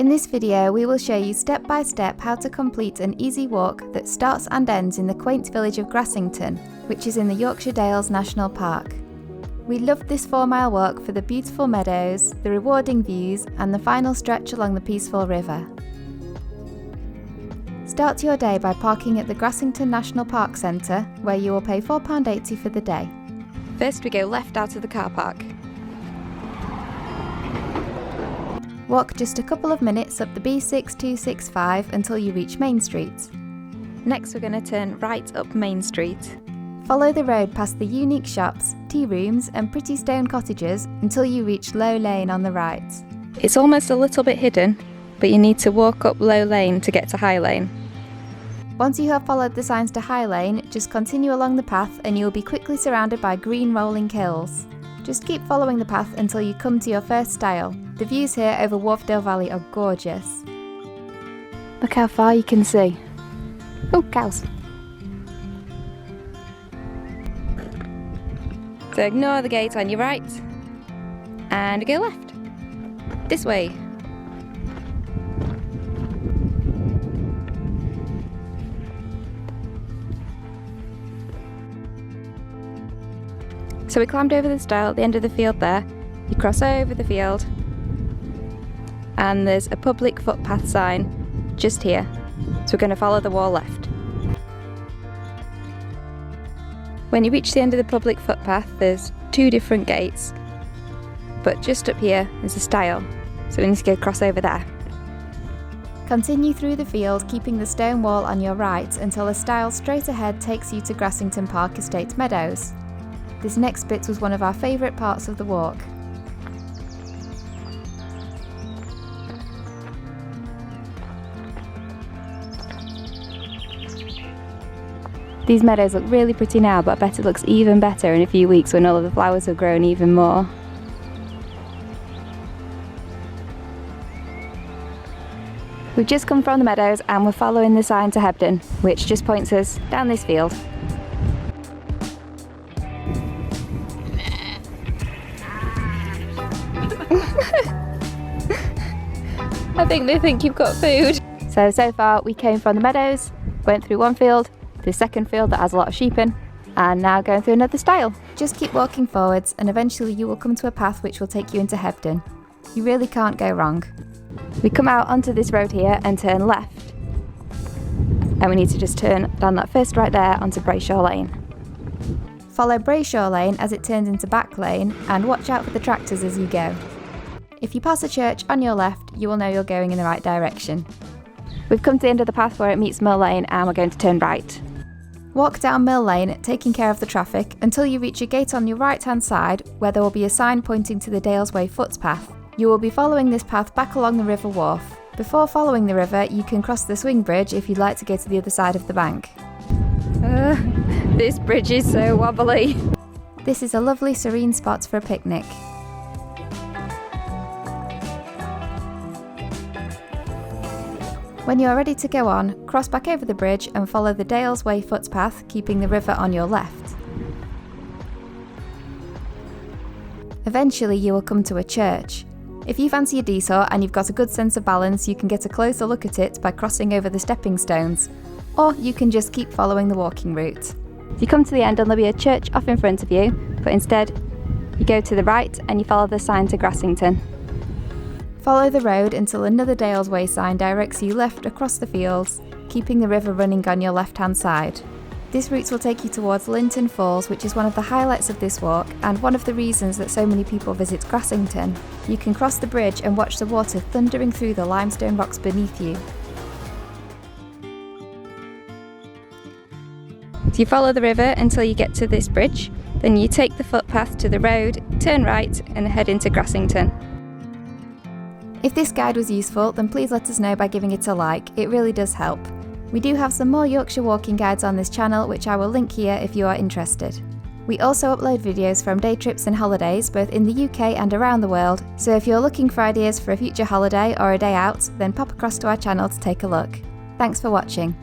In this video, we will show you step by step how to complete an easy walk that starts and ends in the quaint village of Grassington, which is in the Yorkshire Dales National Park. We loved this 4-mile walk for the beautiful meadows, the rewarding views, and the final stretch along the peaceful river. Start your day by parking at the Grassington National Park Centre, where you will pay £4.80 for the day. First we go left out of the car park. Walk just a couple of minutes up the B6265 until you reach Main Street. Next we're going to turn right up Main Street. Follow the road past the unique shops, tea rooms and pretty stone cottages until you reach Low Lane on the right. It's almost a little bit hidden, but you need to walk up Low Lane to get to High Lane. Once you have followed the signs to High Lane, just continue along the path and you will be quickly surrounded by green rolling hills. Just keep following the path until you come to your first stile. The views here over Wharfdale Valley are gorgeous. Look how far you can see. Oh, cows. So ignore the gate on your right and go left. This way. So we climbed over the stile at the end of the field there. You cross over the field and there's a public footpath sign just here. So we're going to follow the wall left. When you reach the end of the public footpath, there's 2 different gates, but just up here there's a stile, so we need to go cross over there. Continue through the field, keeping the stone wall on your right until a stile straight ahead takes you to Grassington Park Estate Meadows. This next bit was one of our favourite parts of the walk. These meadows look really pretty now, but I bet it looks even better in a few weeks when all of the flowers have grown even more. We've just come from the meadows and we're following the sign to Hebden, which just points us down this field. I think they think you've got food. So far we came from the meadows, went through one field, the second field that has a lot of sheep in, and now going through another stile. Just keep walking forwards and eventually you will come to a path which will take you into Hebden. You really can't go wrong. We come out onto this road here and turn left. And we need to just turn down that first right there onto Brayshaw Lane. Follow Brayshaw Lane as it turns into Back Lane and watch out for the tractors as you go. If you pass a church on your left, you will know you're going in the right direction. We've come to the end of the path where it meets Mill Lane and we're going to turn right. Walk down Mill Lane, taking care of the traffic, until you reach a gate on your right hand side where there will be a sign pointing to the Dales Way footpath. You will be following this path back along the River Wharf. Before following the river, you can cross the swing bridge if you'd like to go to the other side of the bank. This bridge is so wobbly. This is a lovely serene spot for a picnic. When you are ready to go on, cross back over the bridge and follow the Dales Way footpath, keeping the river on your left. Eventually you will come to a church. If you fancy a detour and you've got a good sense of balance, you can get a closer look at it by crossing over the stepping stones, or you can just keep following the walking route. You come to the end and there'll be a church off in front of you, but instead you go to the right and you follow the sign to Grassington. Follow the road until another Dales Way sign directs you left across the fields, keeping the river running on your left-hand side. This route will take you towards Linton Falls, which is one of the highlights of this walk and one of the reasons that so many people visit Grassington. You can cross the bridge and watch the water thundering through the limestone rocks beneath you. So you follow the river until you get to this bridge, then you take the footpath to the road, turn right and head into Grassington. If this guide was useful, then please let us know by giving it a like, it really does help. We do have some more Yorkshire walking guides on this channel, which I will link here if you are interested. We also upload videos from day trips and holidays, both in the UK and around the world, so if you're looking for ideas for a future holiday or a day out, then pop across to our channel to take a look. Thanks for watching.